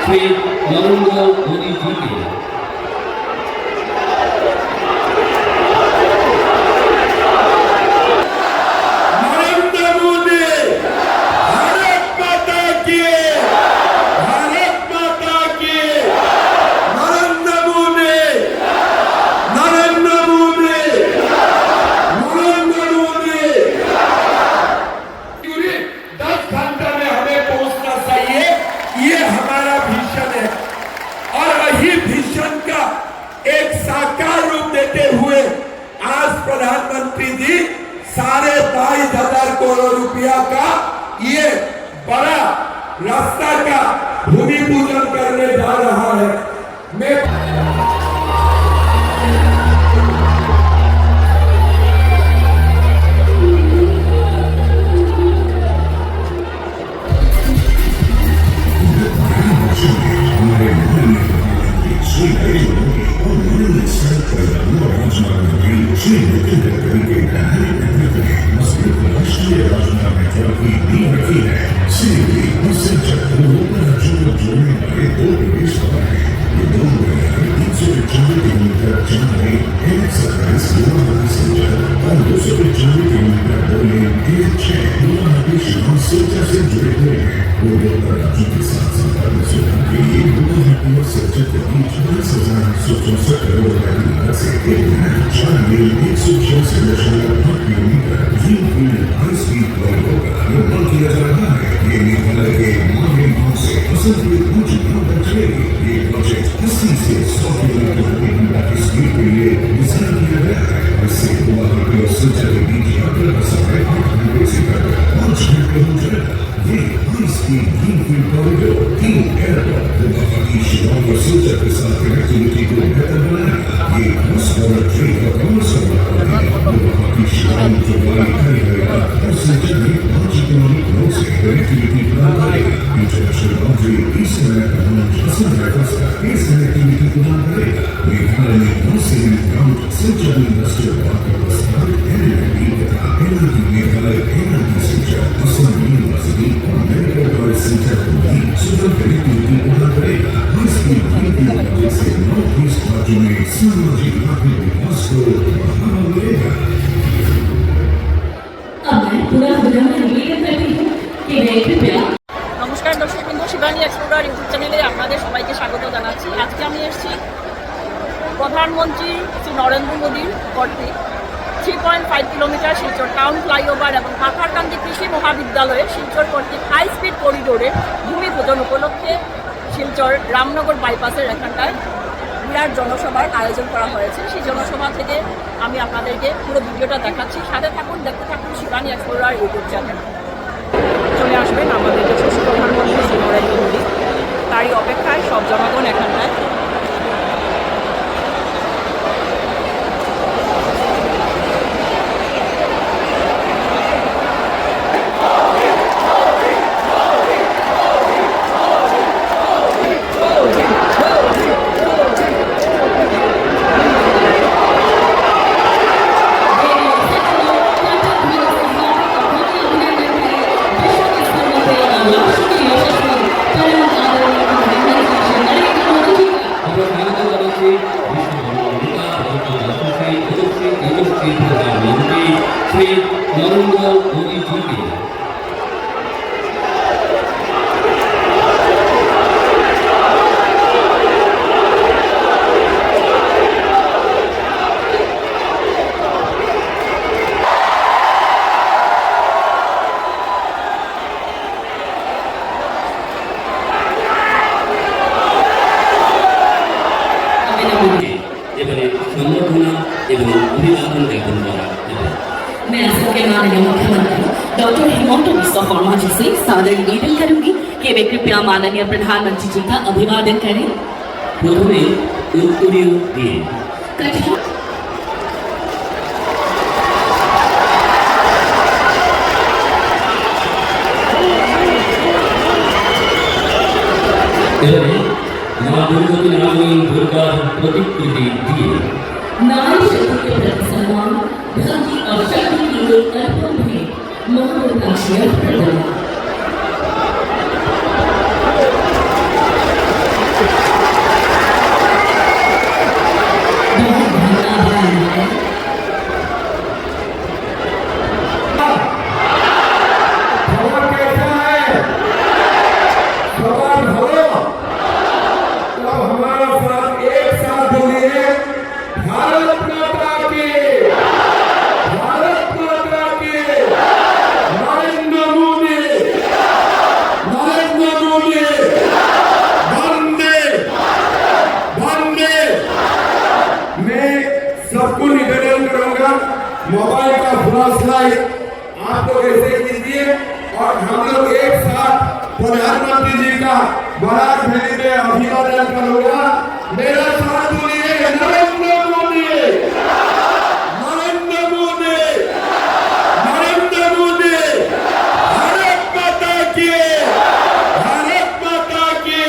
श्री नरेंद्र मोदी जी के एक साकार रूप देते हुए आज प्रधानमंत्री जी 22,500 करोड़ रुपया का ये बड़ा रास्ता का भूमि पूजन करने जा रहा है। मैं नमस्कार दर्शक बिंदु शिवानी एक्सप्लोरार यूट्यूब चैनेले आपनादेर सबाइके स्वागत जानाচ্ছি। আজকে আমি এসেছি প্রধানমন্ত্রী শ্রী নরেন্দ্র মোদীর কর্তৃক 3.5 কিলোমিটার শিলচর টাউন ফ্লাইওভার এবং পাথারকান্দি কৃষি মহাবিদ্যালয়ে শিলচর কর্তৃক হাই স্পিড করিডোরের ভূমি পূজন উপলক্ষে শিলচর রামনগর বাইপাসের এখানটায় বিরাট জনসভার আয়োজন করা হয়েছে। সেই জনসভা থেকে আমি আপনাদেরকে পুরো ভিডিওটা দেখাচ্ছি, সাথে থাকুন, দেখতে থাকুন শিবানী এক্সপ্লোরার ইউটিউব চ্যানেল। চলে আসবেন আমাদের যশস্বী প্রধানমন্ত্রী শ্রী নরেন্দ্র মোদী, তারই অপেক্ষায় সব জনগণ এখানটায়। श्री नरेंद्र मोदी जी के मैं असम के माननीय मुख्यमंत्री डॉक्टर हिमंत बिस्वा शर्मा जी से सादर निवेदन करूंगी कि वे कृपया माननीय प्रधानमंत्री जी का अभिवादन करें। प्रथमे उत्तरीय दिए मां दुर्गा प्रतिकृति दिए नारी शक्ति के प्रति सम्मान, धन की और शक्ति की लोक अर्पण है। महत्वाकांक्षी परियोजना। खबर कैसा है? सवाल हो तो हमारा साथ एक साथ बोलिए, भारत माता की, भारत माता की, नरेंद्र मोदी, नरेंद्र मोदी, वंदे वंदे। मैं सबको निवेदन करूंगा, मोबाइल का फ्लैश लाइट आप लोग ऐसे कीजिए और हम लोग एक साथ प्रधानमंत्री जी का बरात भेजी में अभिवादन करूंगा। मेरा साथ बोलिए, नरेंद्र मोदी, नरेंद्र मोदी, नरेंद्र मोदी, भारत माता की, भारत माता की,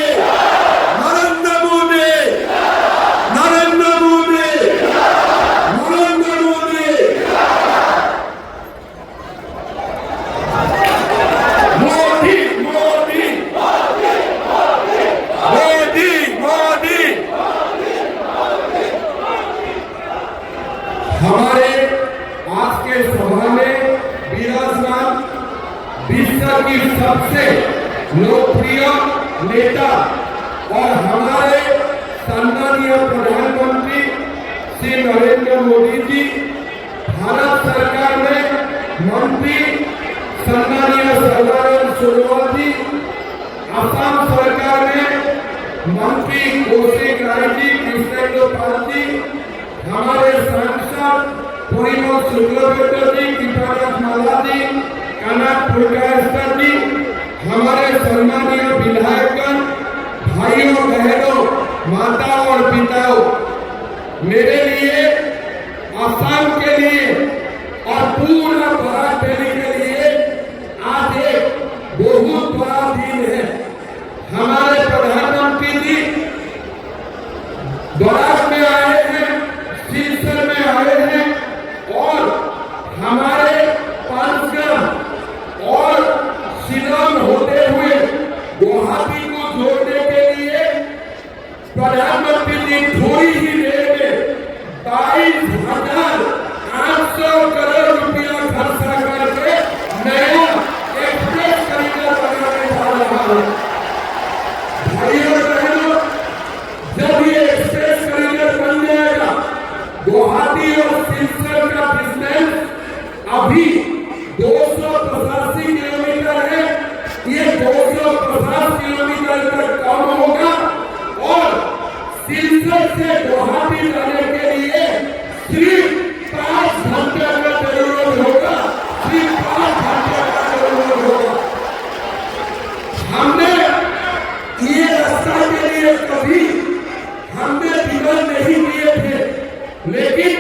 नरेंद्र मोदी, नरेंद्र मोदी, नरेंद्र मोदी, मोदी, मोदी, मोदी, मोदी। हमारे आज के सभा में विराजमान विश्व की सबसे लोकप्रिय नेता और हमारे सम्मानीय प्रधानमंत्री श्री नरेंद्र मोदी जी, भारत सरकार में मंत्री सम्मानीय सर्बानंद सोनोवाल जी, असम सरकार में मंत्री कौशिक राय जी, कृष्णेंद्र पाल जी, हमारे सांसद परिमल शुक्लबैद्य जी, कृपानाथ माला जी, कनक पुरकायस्कर जी, हमारे सम्मानीय विधायकगण, भाइयों बहनों, माता और पिताओं, मेरे लिए, असम के लिए और पूर्ण भारत के लिए आज एक बहुत बड़ा दिन है। हमारे प्रधानमंत्री जी बारात में आए हैं, सिलसिले में आए हैं और हमारे पांचगढ़ और शिलांग होते हुए गुवाहाटी को जोड़ने के लिए प्रधानमंत्री जी थोड़ी ही देर में 22,800 करोड़ रुपया खर्च करके नया एक्सप्रेस कॉरिडोर बनाने जा रहा है। भाइयों बहनों, जब ये एक्सप्रेस कॉरिडोर बन जाएगा, गुवाहाटी और सिलचर का डिस्टेंस अभी 285 किलोमीटर है, ये 250 किलोमीटर तक कम होगा और सिलचर से गुवाहाटी जाने के लिए सिर्फ 5 घंटे का जरूरत होगा, सिर्फ 5 घंटे का जरूरत होगा। हमने ये रास्ता के लिए कभी हमने विरोध नहीं किए थे, लेकिन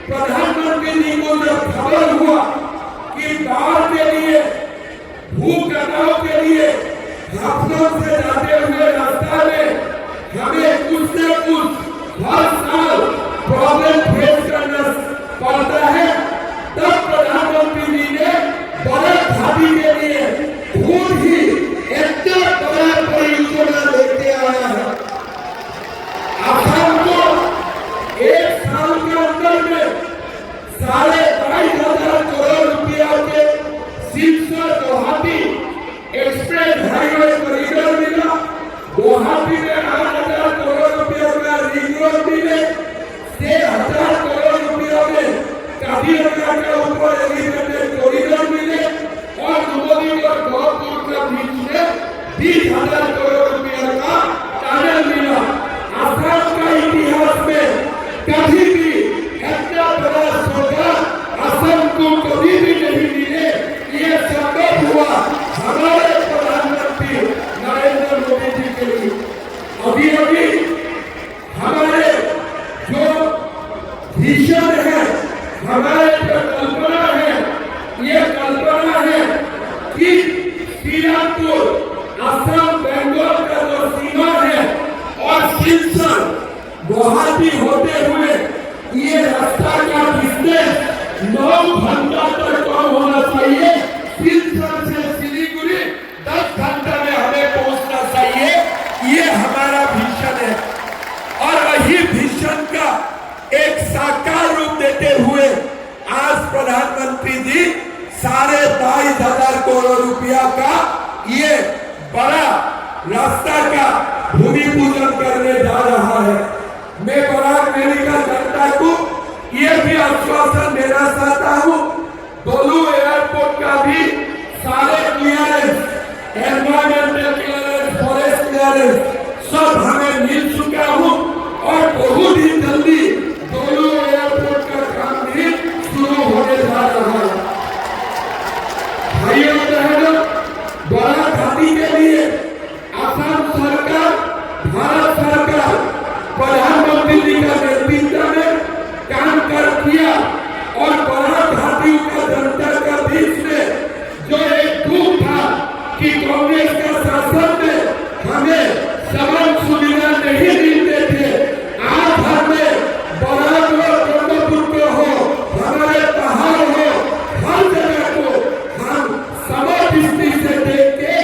प्रधानमंत्री जी को जब खबर हुआ कि बाढ़ के लिए, भूख कटाव के लिए हाथों से जाते हुए रास्ता में हमें कुछ न कुछ हर साल प्रॉब्लम फेस करना पड़ता है, तब प्रधानमंत्री जी ने बड़े घाटी के लिए खुद ही इतना बड़ा परियोजना लेके आया है। असम को एक साल के अंदर में 22,500 करोड़ रुपया के Silchar Guwahati express highway corridor मिला, गुवाहाटी में 8,000 करोड़ रुपया का रिंग रोड मिले, 6,000 करोड़ रुपया में काजीरंगा के ऊपर एलिवेटेड कॉरिडोर मिले और मोदी और गोरखपुर के बीच में 20,000 करोड़ रुपया का टनल मिला। असम का इतिहास में कभी भी इतना बड़ा सौदा असम को कभी भी नहीं मिले। ये संभव हुआ हमारे प्रधानमंत्री नरेंद्र मोदी जी के लिए। अभी अभी हमारे जो विजन है, हमारे जो कल्पना है, ये कल्पना है कि सीरापुर असम बेंगलोर का जो सीमा है और सिलचर गुवाहाटी होते हुए ये रास्ता का डिस्टेंस 9 घंटा तक कम होना चाहिए। 22,500 करोड़ रुपया का ये बड़ा रास्ता का भूमि पूजन करने जा रहा है। मैं बराक वैली का जनता को ये भी आश्वासन देना चाहता हूँ, डोलू एयरपोर्ट का भी सारे clearance, environmental clearance, forest clearance सब हमें मिल चुका हूँ और बहुत ही जल्दी डोलू एयरपोर्ट का काम भी शुरू होने जा रहा है। भाइयों बहनों, बड़ा घाटी के लिए असम सरकार, भारत सरकार, प्रधानमंत्री जी का नेतृत्व में काम कर किया और बड़ा घाटी का जनता का बीच में जो एक दुख था कि कांग्रेस का शासन में हमें समान सुविधा नहीं मिलते थे, आज हमें बराक और ब्रह्मपुत्र हो, हमारे पहाड़ हो, हर जगह को हम समदृष्टि से देख के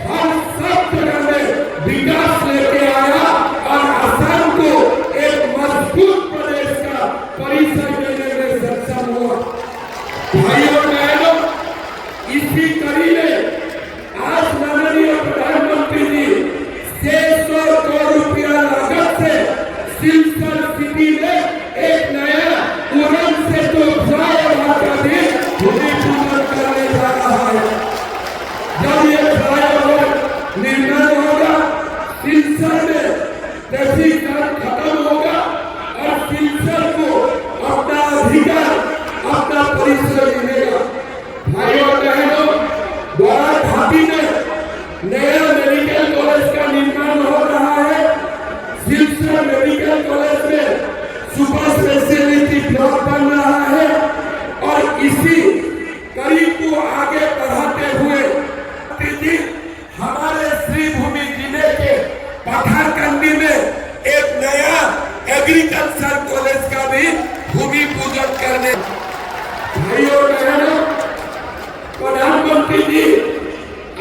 हम सब जगह में विकास लेके आया और असम को एक मजबूत प्रदेश का परिचय देने में सक्षम हुआ। भाइयों बहनों, इसी कड़ी में आज माननीय प्रधानमंत्री जी 600 करोड़ रुपया लागत से सिलचर सिटी में एक नया उड़न से तो फ्लाईओवर का भी भूमि पूजन करने जा रहा है। जब ये फ्लाईओवर निर्माण होगा, सिलचर में ट्रैफिक जाम खत्म होगा और सिलचर को अपना अधिकार, अपना परिचय मिलेगा। भाइयों बहनों, बड़ा घाटी में नया मेडिकल कॉलेज का निर्माण हो रहा है। सिलचर मेडिकल कॉलेज में सुपर स्पेशलिटी ब्लॉक बन रहा है और इसी कड़ी को आगे बढ़ाते हुए हमारे श्रीभूमि जिले के पठारकंडी में एक नया एग्रीकल्चर कॉलेज का भी भूमि पूजन करने। भाइयों बहनों, प्रधानमंत्री जी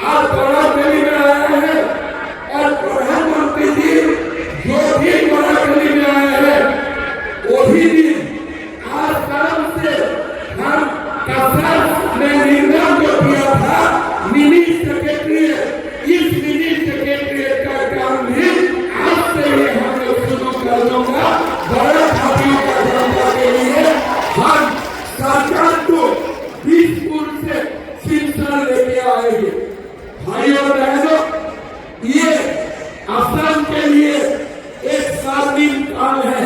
आज बराक वैली में आए हैं और प्रधानमंत्री जी जो भी बराक वैली में आए हैं वही दिन आज शाम से हम कसार में निर्माण जो किया था मिनी सेक्रेटरीट, इस मिनी सेक्रेटरीट का काम भी आज से ही हम लोग शुरू कर दूंगा। बड़ा घाटियों का जनता के लिए हम सरकार को 20 फुट से सिलचर लेके आएंगे। भाइयों बहनों, ये असम के लिए एक सार्वजनिक काम है।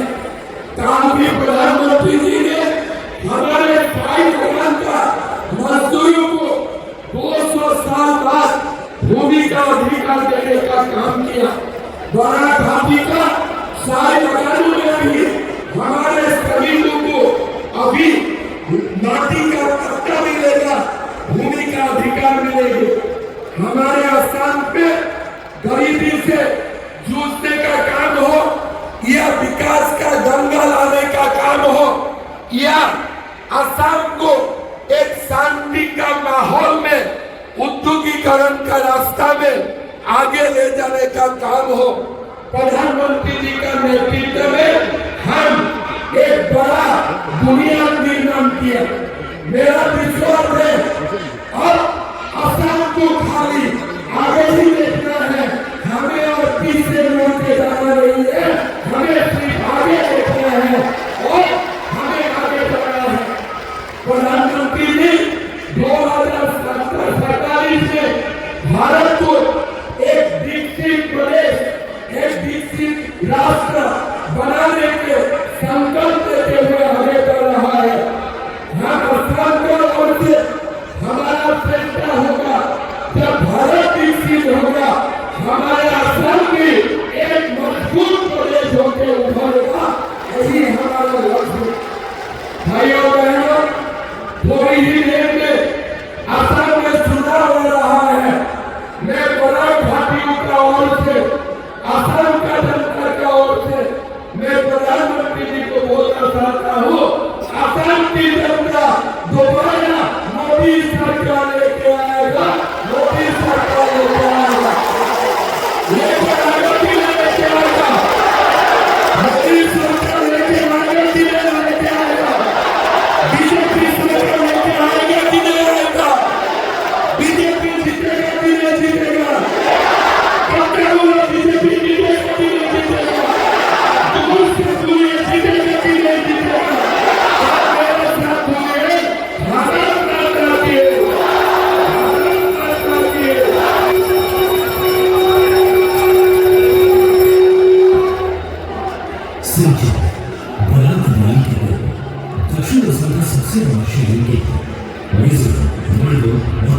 काम भी प्रधानमंत्री जी ने हमारे भाई बहन का मजदूरों को 200 साल बाद भूमि का अधिकार देने का काम किया। बड़ा घाटी का सारे बगानों में भी हमारे श्रमिकों को अभी माटी का पट्टा मिलेगा, भूमि का अधिकार मिलेगी। हमारे असम पे गरीबी से जूझने का काम हो या विकास का गंगा लाने का काम हो या असम को एक शांति का माहौल में उद्योगीकरण का रास्ता में आगे ले जाने का काम हो, प्रधानमंत्री जी का नेतृत्व में हम एक बड़ा बुनियाद निर्माण किया। मेरा विश्वास है और असम को खाली आगे ही देखना है, हमें और पीछे मुड़ के जाना नहीं है, हमें सिर्फ आगे देखना है और हमें आगे बढ़ना है। प्रधानमंत्री जी 2047 में भारत को एक विकसित प्रदेश, एक विकसित राष्ट्र बनाने के संकल्प लेते हुए आगे बढ़ रहा है। हम असम को ओर से हमारा फैसला होगा, जब भारत विकसित होगा हमारे असम भी एक मजबूत प्रदेश होकर उभरेगा, यही हमारा लक्ष्य। भाइयों बहनों, थोड़ी ही देर में असम में चुनाव हो रहा है। मैं बराक घाटियों का ओर से, असम का जनता का ओर से मैं प्रधानमंत्री जी को बोलना चाहता हूँ, असम की जनता दोबारा मोदी सरकार लेके आएगा, मोदी सरकार लेके आएगा, लेके आएगा कि नहीं लेके आएगा, मोदी सरकार लेके आएगा कि नहीं लेके आएगा, बीजेपी सरकार लेके आएगा कि नहीं आएगा।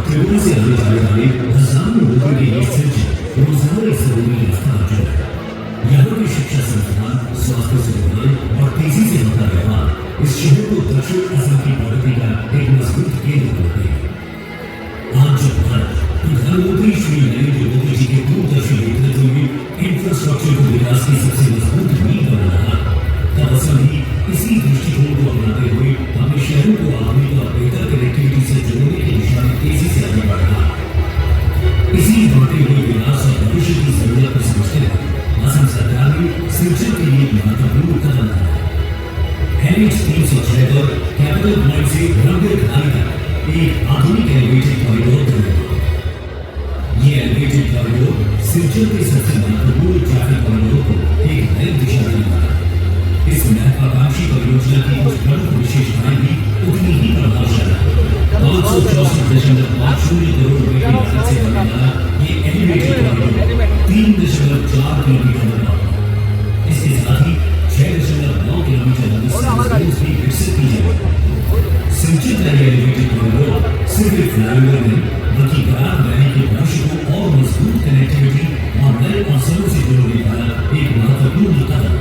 त्रिपुरा से आने जाने वाले हजारों लोगों के लिए सिर्फ रोजाना इस जरूरी रास्ता जो है यहाँ की शिक्षा संस्थान, स्वास्थ्य सुविधाएं और तेजी से होता व्यवहार इस शहर को दक्षिण असम की प्रगति का एक मजबूत केंद्र बनाते हैं। आज जब भारत प्रधानमंत्री श्री नरेंद्र मोदी जी के दूरदर्शी नेतृत्व में इंफ्रास्ट्रक्चर को विकास की सबसे मजबूत नींव बना रहा तब असम भी इसी दृष्टिकोण को अपनाते हुए अपने शहरों को आधुनिक और बेहतर कनेक्टिविटी से जोड़ने की दिशा में तेजी से आगे बढ़ रहा है। इसी बढ़ते हुए विकास और भविष्य की जरूरत को समझते हुए असम सरकार ने सिंचाई के लिए महत्वपूर्ण कदम उठाया है। NH 306 पर कैपिटल पॉइंट से रंगीर घाटी तक एक आधुनिक एलिवेटेड कॉरिडोर बनेगा। ये एलिवेटेड कॉरिडोर सिंचाई के सबसे महत्वपूर्ण ट्रैफिक कॉरिडोर को एक नई दिशा देने वाला है। इस महत्वाकांक्षी परियोजना की कुछ प्रमुख विशेषताएं भी उतनी ही प्रभावशाली है। 564.50 करोड़ रुपए की लागत से बनने वाला ये एलिवेटेड कॉरिडोर 3.4 किलोमीटर लंबा है। इसके साथ ही 6.9 किलोमीटर लंबी सर्विस भी विकसित की जाएगी। सिंचित एलिवेटेड कॉरिडोर सिर्फ एक फ्लाईओवर नहीं बल्कि ग्राम वैली के भविष्य को और मजबूत कनेक्टिविटी और नए अवसरों से जोड़ने वाला एक महत्वपूर्ण कदम।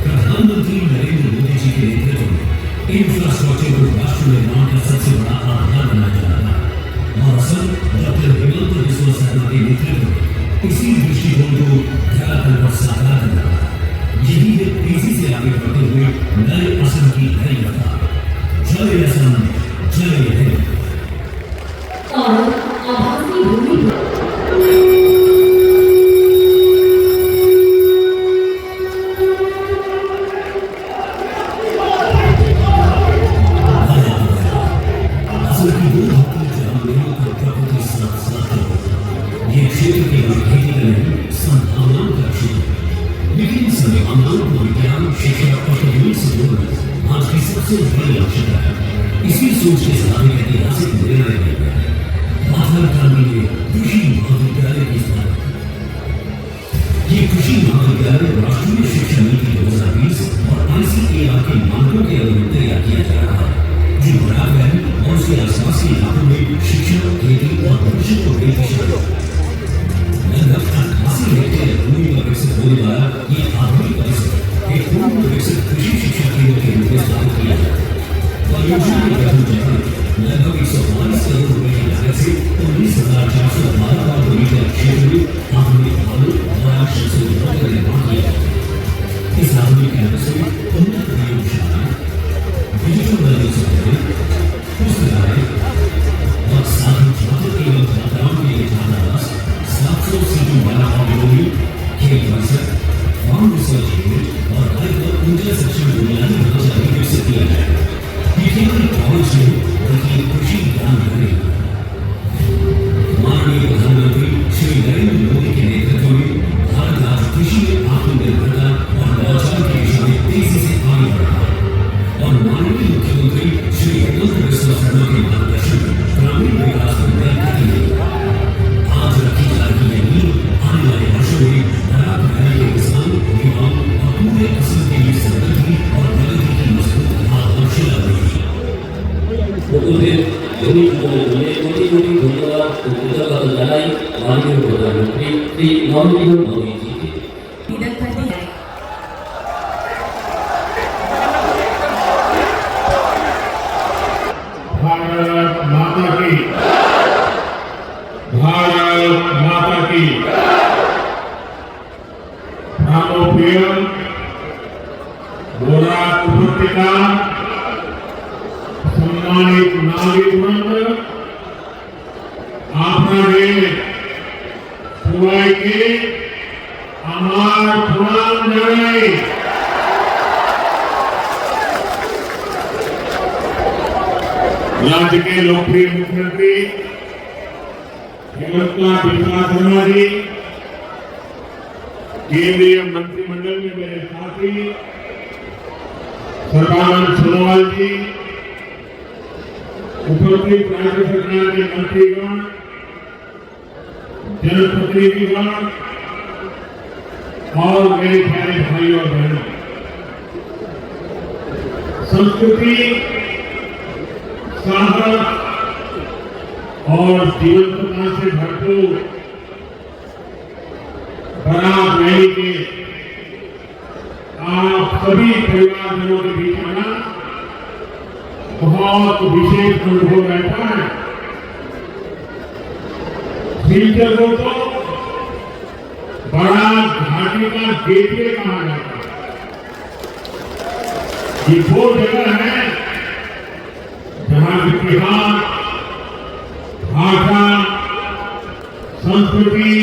प्रधानमंत्री नरेंद्र मोदी जी के नेतृत्व में इंफ्रास्ट्रक्चर को राष्ट्र निर्माण का सबसे बड़ा आधार बनाया जा रहा है और असम डॉक्टर हिमंत बिस्वा शर्मा के नेतृत्व में इसी दृष्टिकोण को धरातल पर साकार कर रहा है। यही है तेजी से आगे बढ़ते हुए नए असम की नई रफ्तार। जय असम, जय हिंद। और आभासी भूमि इसी सोच के साथ एक ऐतिहासिक निर्णय लिया गया है। महात्मा गांधी ने कृषि महाविद्यालय की स्थापना की। ये कृषि महाविद्यालय राष्ट्रीय शिक्षा नीति 2020 और ICAR के मानकों के अनुरूप तैयार किया जा रहा है, जो बुंदेलखंड और उसके आसपास के इलाकों में शिक्षा, खेती और भविष्य को नई दिशा देगा। लगभग 88 हेक्टेयर भूमि पर विकसित होने वाला ये आधुनिक परिसर एक पूर्ण विकसित कृषि शिक्षा केंद्र के रूप में स्थापित किया जाएगा। परियोजना के गठन में लगभग 122 करोड़ रुपए की लागत से 19,412 वर्ग मीटर क्षेत्र में आधुनिक भवन और आवासीय सुविधाओं का निर्माण किया जाएगा। इस आधुनिक कैंपस में उन्नत प्रयोगशालाएं, डिजिटल लर्निंग सुविधाएं, पुस्तकालय और साथ ही छात्र एवं छात्राओं के लिए छात्रावास, 700 सीटों वाला ऑडिटोरियम, खेल परिसर, फार्म रिसर्च यूनिट और हाईकोर्ट ऊर्जा शिक्षण बुनियादी ढांचा भी विकसित किया जाएगा। ये केवल कॉलेज नहीं बल्कि कृषि ज्ञान भरे माननीय प्रधानमंत्री श्री नरेंद्र मोदी के नेतृत्व में भारत आज कृषि में आत्मनिर्भरता और नवाचार की दिशा में तेजी से आगे बढ़ रहा है और माननीय मुख्यमंत्री श्री हिमंत बिस्वा शर्मा के मार्गदर्शन में ग्रामीण विकास को नई गति मिली। आज रखी जा रही है नींव आने वाले वर्षों में बराक वैली के किसान, युवाओं और पूरे असम के लिए समृद्धि और प्रगति की मजबूत आधारशिला बनेगी। সকলের কোটি কোটি ধন্যবাদ ও কৃতজ্ঞতা জানাই মাননীয় প্রধানমন্ত্রী শ্রী নরেন্দ্র মোদীজিকে। भारत माता की, भारत माता की। रामोप्रियम बोराक उपत्यका सम्मानित नागरिक वृंद, आपने सबाइके আমার প্রণাম জানাই। राज्य के लोकप्रिय मुख्यमंत्री हिमंत बिस्वा शर्मा जी, केंद्रीय मंत्रिमंडल में मेरे साथी सर्बानंद सोनोवाल जी, उपस्थित राज्य सरकार के मंत्रीगण, जनप्रतिनिधिगण और मेरे प्यारे भाइयों और बहनों, संस्कृति, साहस और जीवंतता से भरपूर बारात रैली के आप सभी परिवारजनों के बीच आना बहुत विशेष अनुभव रहता है। सिलचर को तो बारात घाटी का गेटवे कहा जाता है। ये वो जगह है जहां इतिहास, भाषा, संस्कृति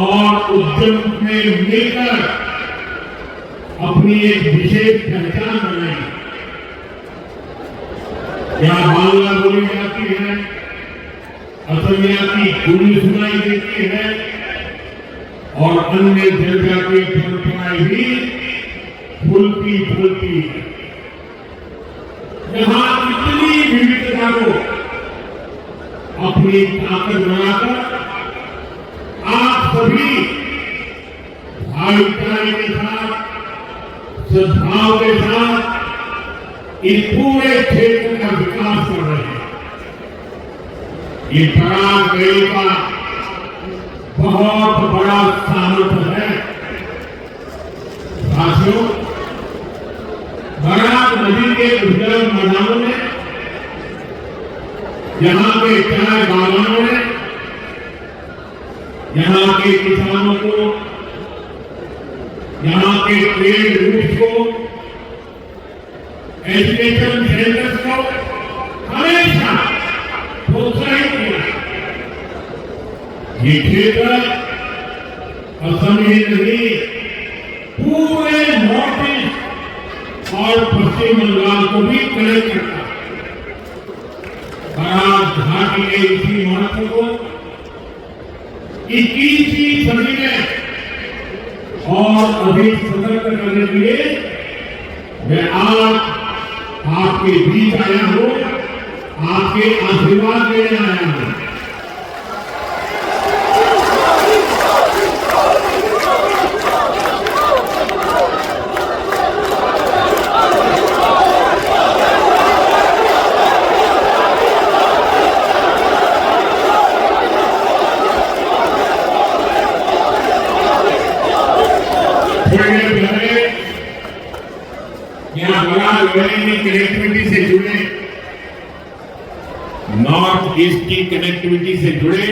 और उद्यम में मिलकर अपनी एक विशेष पहचान बनाई। यहाँ बांग्ला बोली जाती है, असमिया की बोली सुनाई देती है और अन्य जनजातीय परंपराएं भी फूलती फूलती है। यहाँ इतनी विविधता को अपनी ताकत बनाकर आप सभी भाईचारे के साथ, सद्भाव के साथ इस पूरे क्षेत्र का विकास कर रहे हैं। ये बारात रैली का बहुत बड़ा सामर्थ्य है। साथियों, बारात नदी के उद्यान मैदानों में, यहाँ के चाय बागानों में, यहाँ के किसानों को, यहाँ के ट्रेड रूट्स को, एजुकेशन सेंटर्स को हमेशा प्रोत्साहित किया। ये क्षेत्र असम ही नहीं, पूरे नॉर्थ ईस्ट और पश्चिम बंगाल को भी कनेक्ट करता है। बारात घाटी के इसी महत्व को 21वीं सदी में और अधिक सतर्क करने के लिए मैं आज आपके बीच आया हूं, आपके आशीर्वाद देने आया हूं। कनेक्टिविटी से जुड़े, नॉर्थ ईस्ट की कनेक्टिविटी से जुड़े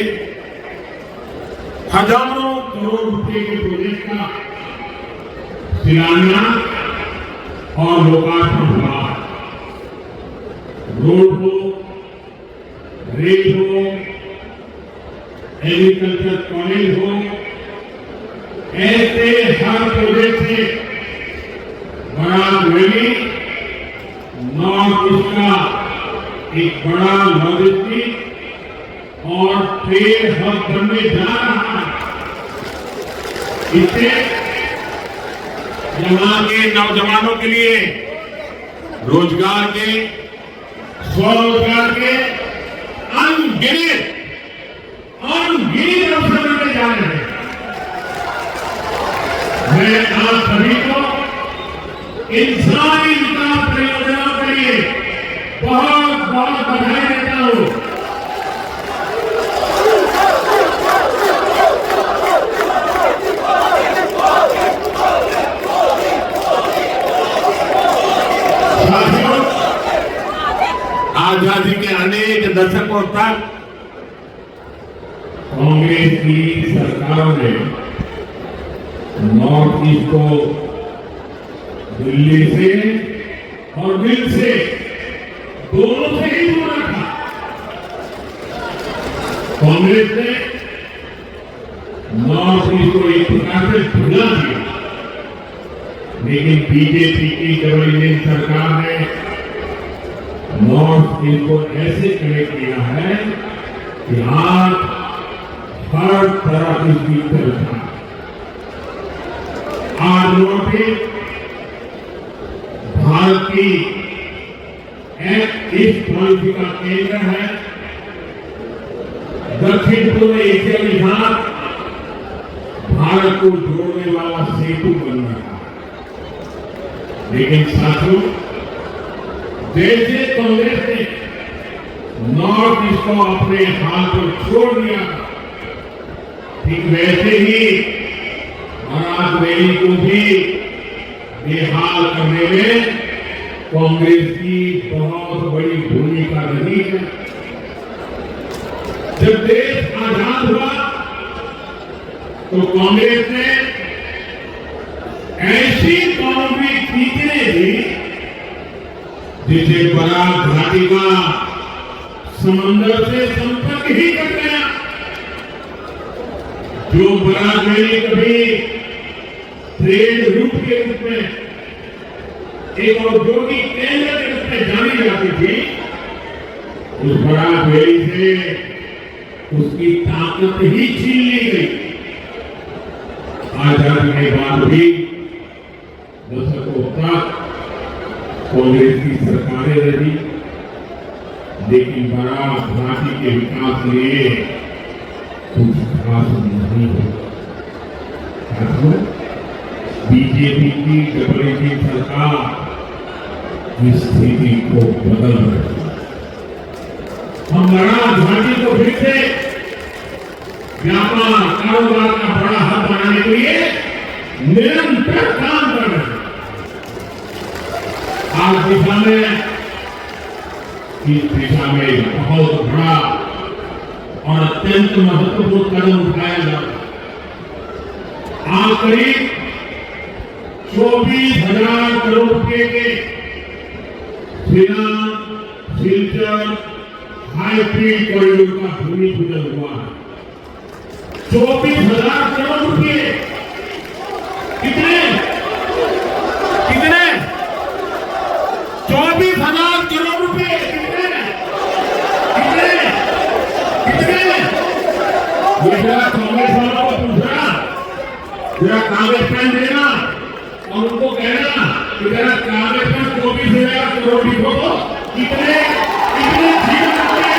हजारों करोड़ रुपए के प्रोजेक्ट का शिलान्यास और लोकार्पण हुआ। रोड हो, रेल हो, एग्रीकल्चर कॉलेज हो, ऐसे हर प्रोजेक्ट से बारात रैली नॉर्थ ईस्ट का एक बड़ा लॉजिस्टिक और ट्रेड हब बनने जा रहा है। इससे यहाँ के नौजवानों के लिए रोजगार के, स्वरोजगार के अनगिनत अवसर मिलने जा रहे हैं। मैं आप सभी को इन सारी विकास परियोजनाओं के लिए बहुत बहुत बधाई देता हूं। साथियों, आजादी के अनेक दशकों तक कांग्रेस की सरकारों ने नॉर्थ ईस्ट को दिल्ली से और दिल से दोनों से ही जोड़ा था। कांग्रेस ने नॉर्थ ईस्ट को एक प्रकार से भुला दिया, लेकिन बीजेपी की गवर्निंग सरकार ने नॉर्थ ईस्ट को ऐसे कनेक्ट किया है कि आज हर तरह की सुविधा आज नॉर्थ ईस्ट भारत की ईस्ट पॉलिसी का केंद्र है। दक्षिण पूर्व एशिया के साथ भारत को जोड़ने वाला सेतु बन रहा है। लेकिन साथियों, जैसे कांग्रेस ने नॉर्थ ईस्ट को अपने हाल पर छोड़ दिया। ठीक वैसे ही बारात रैली को भी बेहाल करने में कांग्रेस की बहुत बड़ी भूमिका रही है। जब देश आजाद हुआ तो कांग्रेस ने ऐसी बाउंड्री खींचने दी जिसे बराक घाटी का समंदर से संपर्क ही कर गया। जो बराक वैली कभी ट्रेड रूट के रूप में, एक औद्योगिक केंद्र के रूप में जानी जाती थी, उस बराक वैली से उसकी ताकत ही छीन ली गई। आजादी के बाद भी दशकों तक कांग्रेस की सरकारें रही, लेकिन बराक घाटी के विकास के लिए कुछ खास नहीं हुआ। बीजेपी की डबल सरकार इस स्थिति को बदल रही है। हम बराक घाटी को फिर से व्यापार कारोबार का बड़ा हब बनाने के लिए निरंतर काम कर रहे हैं। आज दिशा में इस दिशा में बहुत बड़ा और अत्यंत महत्वपूर्ण कदम उठाया जा रहा है। आज करीब 24,000 करोड़ रुपए के सिलचर हाई स्पीड कॉरिडोर का भूमि पूजन हुआ है। 24,000 करोड़ रुपए। कितने 24,000 करोड़ रुपए। कितने ये जरा कांग्रेस वालों को पूछना, जरा कागज पेन देना और उनको कहना कि जरा कागज पर 24,000 करोड़ लिखो तो कितने ठीक लगते हैं।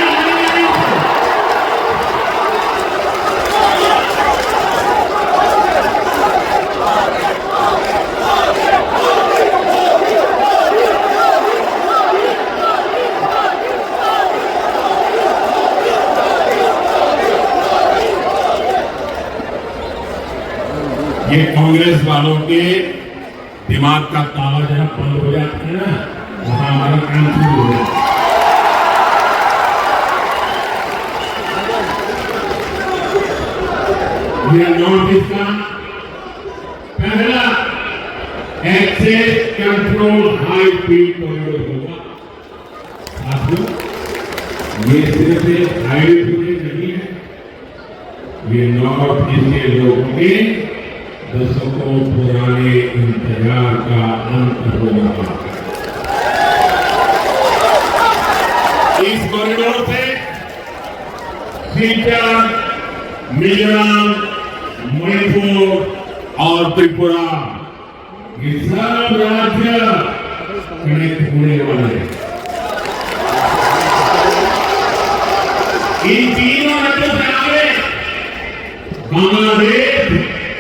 ये कांग्रेस वालों के दिमाग का ताला जहां बंद हो जाता है ना, वहां हमारा काम शुरू हो जाता है। ये नॉर्थ ईस्ट का पहला access control high speed corridor होगा। साथियों, ये सिर्फ एक हाईवे प्रोजेक्ट नहीं है, ये नॉर्थ ईस्ट के लोगों के दशकों पुराने इंतजार का अंत हो रहा है। इस कॉरिडोर से सिलचर, मिजोरम, मणिपुर और त्रिपुरा ये सब राज्य कनेक्ट होने वाले हैं। इन तीनों राज्यों से आगे बांग्लादेश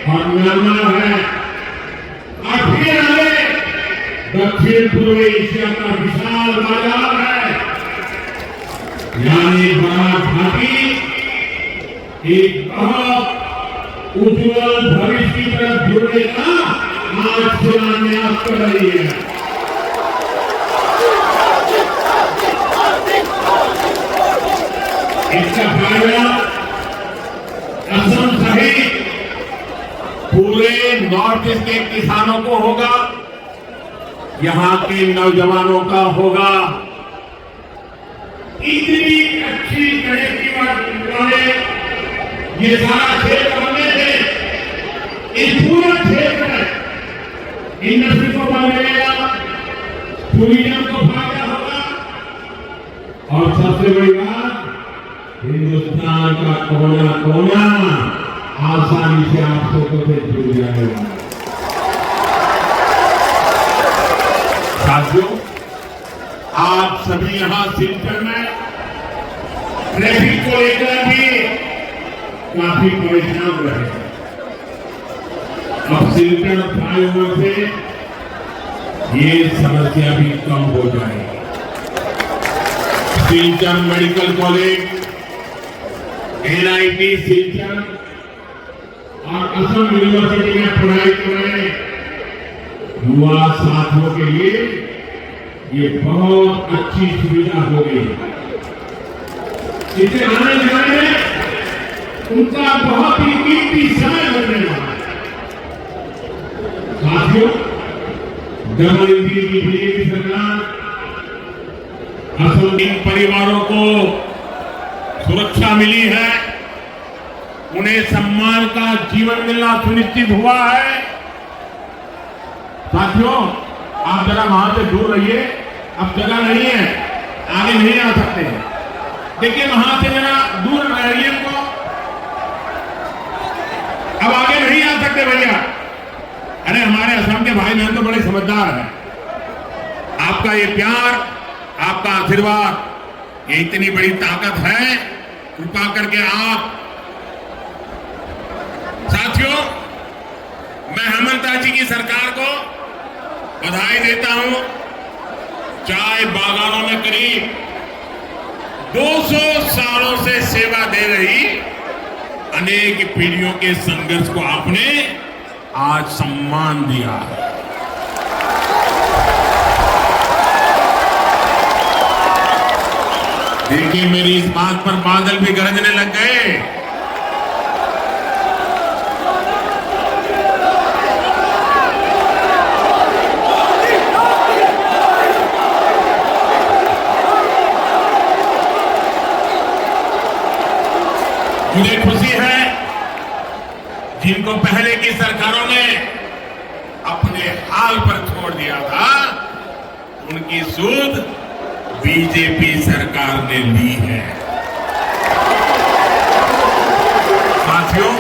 और म्यांमार है, और फिर आगे दक्षिण पूर्व एशिया का विशाल बाजार है। यानी बराक घाटी एक बहुत उज्जवल भविष्य की तरफ जुड़ने का आज शिलान्यास कर रही है। इसका फायदा असम सहित पूरे नॉर्थ ईस्ट के किसानों को होगा, यहां के नौजवानों का होगा। इतनी अच्छी कनेक्टिविटी, ये सारा क्षेत्र बनने से इस पूरा क्षेत्र इंडस्ट्री को बल मिलेगा, टूरिज्म को फायदा होगा, और सबसे बड़ी बात, हिंदुस्तान का कोना कोना आसानी से आप सबको से जुड़ जाएगा। साथियों, आप सभी यहां सिलचर में ट्रैफिक को लेकर भी काफी परेशान रहे। अब सिलचर फ्लाईओवर से ये समस्या भी कम हो जाएगी। Silchar medical college, NIT Silchar और असम यूनिवर्सिटी में पढ़ाई कर रहे युवा साथियों के लिए ये बहुत अच्छी सुविधा हो गई। इसे आने जाने में उनका बहुत ही कीमती समय लगने वाला है। साथियों, डबल इंजन की बीजेपी सरकार असम के परिवारों को सुरक्षा मिली है, उन्हें सम्मान का जीवन मिलना सुनिश्चित हुआ है। साथियों, आप जरा वहां से दूर रहिए, अब जगह नहीं है, आगे नहीं आ सकते। देखिए वहां से जरा दूर रहिए, को अब आगे नहीं आ सकते भैया। अरे हमारे असम के भाई बहन तो बड़े समझदार हैं। आपका ये प्यार, आपका आशीर्वाद, ये इतनी बड़ी ताकत है। कृपा करके आप साथियों, मैं हेमंत जी की सरकार को बधाई देता हूं। चाय बागानों में करीब 200 सालों से सेवा दे रही अनेक पीढ़ियों के संघर्ष को आपने आज सम्मान दिया है। देखिए मेरी इस बात पर बादल भी गरजने लग गए। मुझे खुशी है जिनको पहले की सरकारों ने अपने हाल पर छोड़ दिया था, उनकी सूद बीजेपी सरकार ने ली है। साथियों,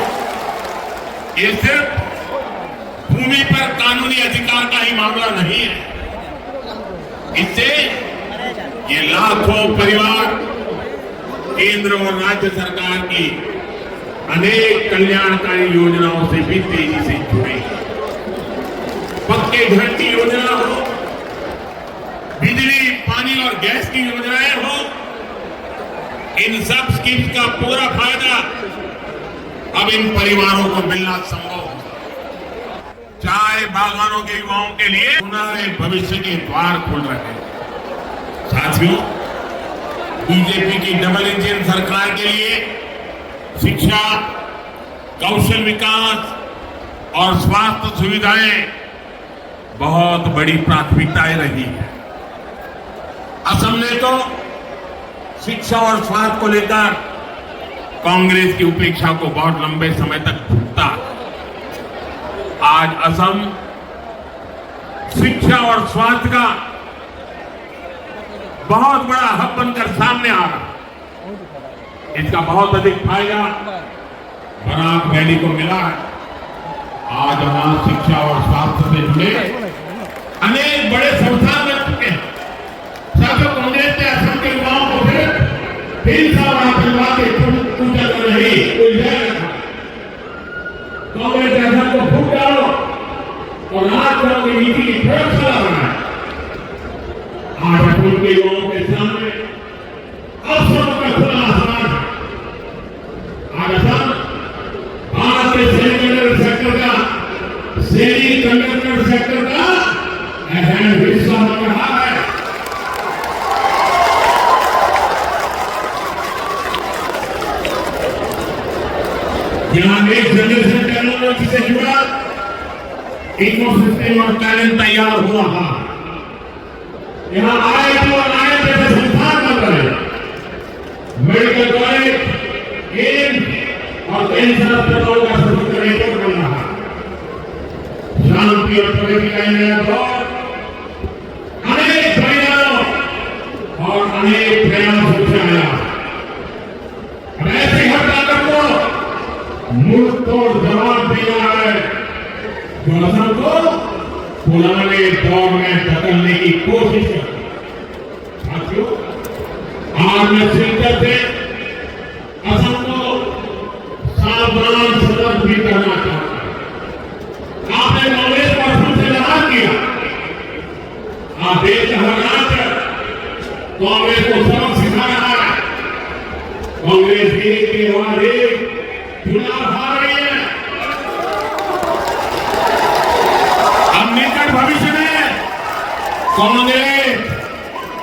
ये सिर्फ भूमि पर कानूनी अधिकार का ही मामला नहीं है। इससे ये लाखों परिवार केंद्र और राज्य सरकार की अनेक कल्याणकारी योजनाओं से भी तेजी से जुड़े। पक्के घर की योजना हो, बिजली, पानी और गैस की योजनाएं हो, इन सब स्कीम्स का पूरा फायदा अब इन परिवारों को मिलना संभव हो। चाय बागानों के युवाओं के लिए सुनहरे भविष्य के द्वार खुल रहे हैं। साथियों, बीजेपी की डबल इंजन सरकार के लिए शिक्षा, कौशल विकास और स्वास्थ्य सुविधाएं बहुत बड़ी प्राथमिकताएं रही है। असम ने तो शिक्षा और स्वास्थ्य को लेकर कांग्रेस की उपेक्षा को बहुत लंबे समय तक भुगता। आज असम शिक्षा और स्वास्थ्य का बहुत बड़ा हब बनकर सामने आ रहा। इसका बहुत अधिक फायदा बराक वैली को मिला है। आज वहां शिक्षा और स्वास्थ्य से जुड़े अनेक बड़े संस्थान बन चुके हैं। साथियों, कांग्रेस ने असम के युवाओं को फिर सावधान के पूजा कर रही कांग्रेस ने असम को फूट डालो और राजधानी की नीति की प्रयोगशाला बनाए। आज असम के युवाओं के सामने अवसरों का खुला आसमान है। आज असम भारत के सेमीकंडक्टर सेक्टर का अहम हिस्सा बन रहा है। यहां नेक्स्ट जनरेशन टेक्नोलॉजी से जुड़ा इकोसिस्टम और टैलेंट तैयार हो रहा है। यहां IIT और IIM जैसे संस्थान बन रहे हैं। मेडिकल कॉलेज, एम्स और कैंसर अस्पतालों का संयुक्त नेटवर्क बन रहा है। शांति और प्रगति का नया दौर अनेक बलिदानों और अनेक प्रयासों से आया। अब ऐसे हर ताकत को मुल्क तोड़ जवाब दिया है जो असम को पुराने दौर में बदलने की कोशिश करती। साथियों, आज मैं सिलचर से असम को सावधान सतर्क भी करना चाहता हूं। आपने कांग्रेस को असम से नाराज किया। आप देश का हर राज्य कांग्रेस को सबक सिखा कांग्रेस के वादे चुनाव हार रही है। अब निकट भविष्य में कांग्रेस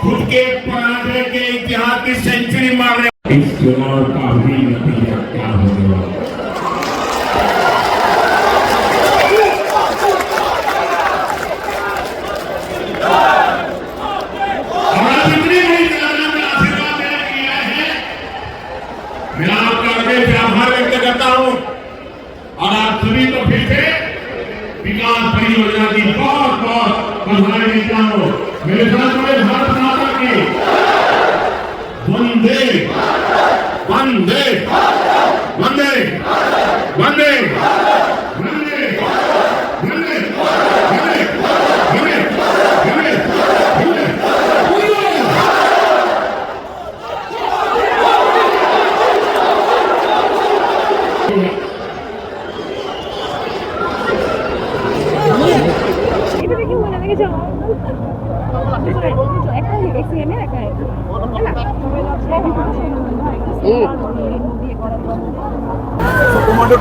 खुद के पराजय के इतिहास की सेंचुरी मारने, इस चुनाव का भी नतीजा क्या होने वाला है? मैं आपका हृदय से आभार व्यक्त करता हूं और आप सभी को फिर से विकास परियोजना की बहुत बहुत बधाई देता हूं। मेरे साथ में भारत माता की वंदे वंदे वंदे वंदे वंदे वंदे वंदे वंदे वंदे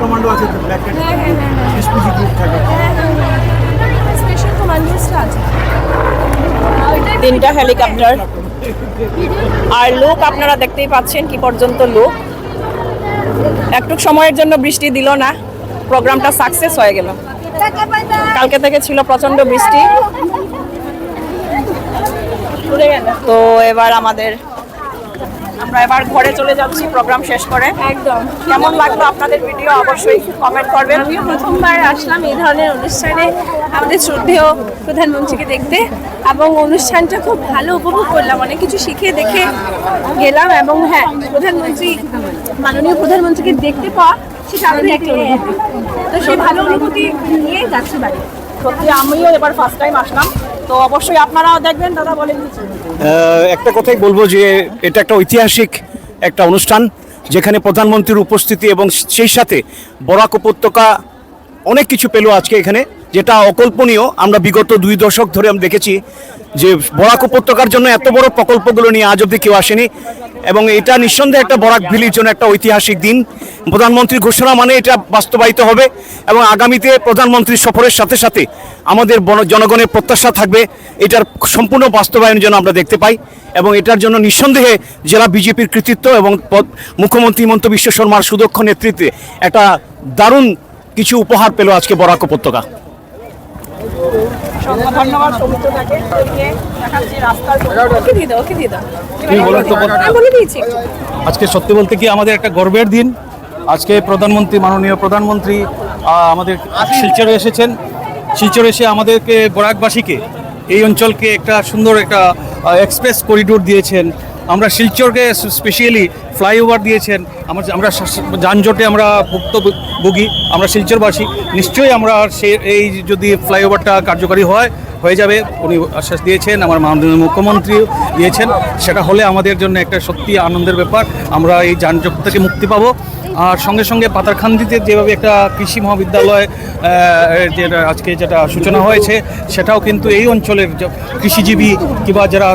কমান্ডো আছে তো ব্ল্যাক এসপিজি গ্রুপ থাকে স্পেশাল কমান্ডোসটা আছে তিনটা হেলিকপ্টার আর লোক আপনারা দেখতেই পাচ্ছেন কি পর্যন্ত লোক। একটু সময়ের জন্য বৃষ্টি দিল না, প্রোগ্রামটা সাকসেস হয়ে গেল। কালকে থেকে ছিল প্রচন্ড বৃষ্টি, তো এবার আমরা এবার ঘরে চলে যাচ্ছি প্রোগ্রাম শেষ করে। একদম। কেমন লাগলো আপনাদের ভিডিও অবশ্যই কমেন্ট করবেন। আমিও প্রথমবার আসলাম এই ধরনের অনুষ্ঠানে আমাদের শ্রদ্ধেয় প্রধানমন্ত্রীকে দেখতে, এবং অনুষ্ঠানটা খুব ভালো উপভোগ করলাম, অনেক কিছু শিখে দেখে গেলাম। এবং হ্যাঁ, মাননীয় প্রধানমন্ত্রীকে দেখতে পাওয়া সেটা আমাদের একটা অনুভূতি, তো সেই ভালো অনুভূতি নিয়ে যাচ্ছি বাড়ি। সত্যি আমিও এবার ফার্স্ট টাইম আসলাম, তো অবশ্যই আপনারাও দেখবেন। দাদা বলেন কিছু। একটা কথাই বলবো যে এটা একটা ঐতিহাসিক একটা অনুষ্ঠান যেখানে প্রধানমন্ত্রীর উপস্থিতি এবং সেই সাথে বরাক উপত্যকা অনেক কিছু পেল আজকে এখানে, যেটা অকল্পনীয়। আমরা বিগত 2 দশক ধরে আমরা দেখেছি যে বরাক উপত্যকার জন্য এত বড় প্রকল্পগুলো নিয়ে আজ অব্দি কেউ আসেনি, এবং এটা নিঃসন্দেহে একটা বরাক ভ্যালির জন্য একটা ঐতিহাসিক দিন। প্রধানমন্ত্রীর ঘোষণা মানে এটা বাস্তবায়িত হবে, এবং আগামীতে প্রধানমন্ত্রীর সফরের সাথে সাথে আমাদের জনগণের প্রত্যাশা থাকবে এটার সম্পূর্ণ বাস্তবায়নের জন্য আমরা দেখতে পাই। এবং এটার জন্য নিঃসন্দেহে জেলা বিজেপির কৃতিত্ব এবং মুখ্যমন্ত্রী হিমন্ত বিশ্ব শর্মার সুদক্ষ নেতৃত্বে একটা দারুণ কিছু উপহার পেল আজকে বরাক উপত্যকা। ধন্যবাদ সৌমিত্রটাকে। দেখাচ্ছি রাস্তার ওকে দিয়ে দাও, ওকে দিয়ে দাও। আমি বলে দিয়েছি। আজকে সত্যি বলতে কি আমাদের একটা গর্বের দিন। আজকে প্রধানমন্ত্রী, মাননীয় প্রধানমন্ত্রী আমাদের শিলচরে এসেছেন। শিলচরে এসে আমাদেরকে বরাকবাসীকে, এই অঞ্চলকে একটা সুন্দর একটা এক্সপ্রেস করিডোর দিয়েছেন। আমরা শিলচরকে স্পেশালি ফ্লাইওভার দিয়েছেন। আমরা যানজটে আমরা ভুক্তভোগী, আমরা শিলচরবাসী। নিশ্চয়ই আমরা এই যদি ফ্লাইওভারটা কার্যকারী হয়ে যাবে, উনি আশ্বাস দিয়েছেন, আমার মাননীয় মুখ্যমন্ত্রী দিয়েছেন। সেটা হলে আমাদের জন্য একটা সত্যি আনন্দের ব্যাপার। আমরা এই যানজট থেকে মুক্তি পাবো। আর সঙ্গে সঙ্গে পাতারখান্দিতে যেভাবে একটা কৃষি মহাবিদ্যালয় যেটা সূচনা হয়েছে, সেটাও কিন্তু এই অঞ্চলের কৃষিজীবী কিংবা যারা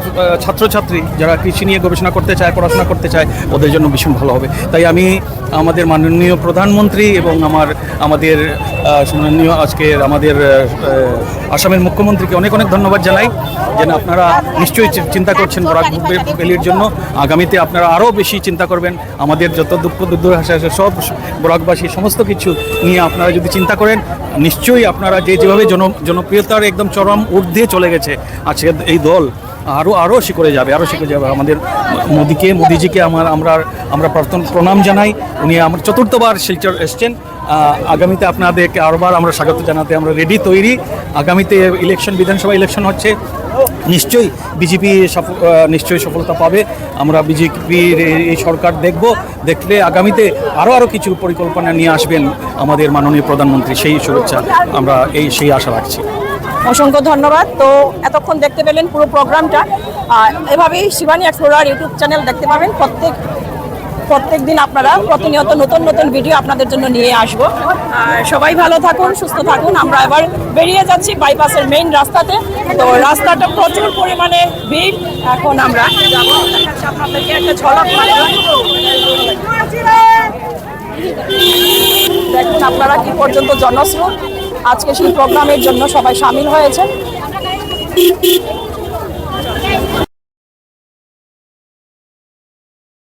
ছাত্রছাত্রী যারা কৃষি নিয়ে গবেষণা করতে চায়, পড়াশোনা করতে চায়, ওদের জন্য ভীষণ ভালো হবে। তাই আমি আমাদের মাননীয় প্রধানমন্ত্রী এবং আমাদের মাননীয় আমাদের আসামের মুখ্যমন্ত্রীকে অনেক অনেক ধন্যবাদ জানাই, যেন আপনারা নিশ্চয়ই চিন্তা করছেন বরাক ভ্যালির জন্য। আগামীতে আপনারা আরও বেশি চিন্তা করবেন। আমাদের যত দুঃখ দুর্দশা আছে সব বরাকবাসী সমস্ত কিছু নিয়ে আপনারা যদি চিন্তা করেন, নিশ্চয়ই আপনারা যেভাবে জনপ্রিয়তার একদম চরম ঊর্ধ্বে চলে গেছে আজকে এই দল, আরও শিখরে যাবে। আমাদের মোদিজিকে আমরা প্রণাম জানাই। উনি আমার চতুর্থবার শিলচর এসছেন। আগামীতে আপনাদেরকে আরবার আমরা স্বাগত জানাতে আমরা রেডি, তৈরি। আগামীতে বিধানসভা ইলেকশন হচ্ছে, নিশ্চয়ই বিজেপি নিশ্চয়ই সফলতা পাবে। আমরা বিজেপির এই সরকার দেখলে আগামীতে আরও কিছু পরিকল্পনা নিয়ে আসবেন আমাদের মাননীয় প্রধানমন্ত্রী। সেই শুভেচ্ছা আমরা সেই আশা রাখছি। অসংখ্য ধন্যবাদ। তো এতক্ষণ দেখতে পেলেন পুরো প্রোগ্রামটা। এভাবেই শিবানী এক্সপ্লোরার ইউটিউব চ্যানেল দেখতে পাবেন। প্রত্যেক দিন আপনারা প্রতিনিয়ত নতুন নতুন ভিডিও আপনাদের জন্য নিয়ে আসবো। সবাই ভালো থাকুন, সুস্থ থাকুন। আমরা এবার বেরিয়ে যাচ্ছি বাইপাসের মেইন রাস্তাতে। তো রাস্তাটা প্রচুর পরিমাণে ভিড়। এখন আমরা যাবো, আপনাদেরকে একটা ঝলক দেখুন আপনারা কি পর্যন্ত জনস্রোত আজকে সেই প্রোগ্রামের জন্য সবাই সামিল হয়েছেন।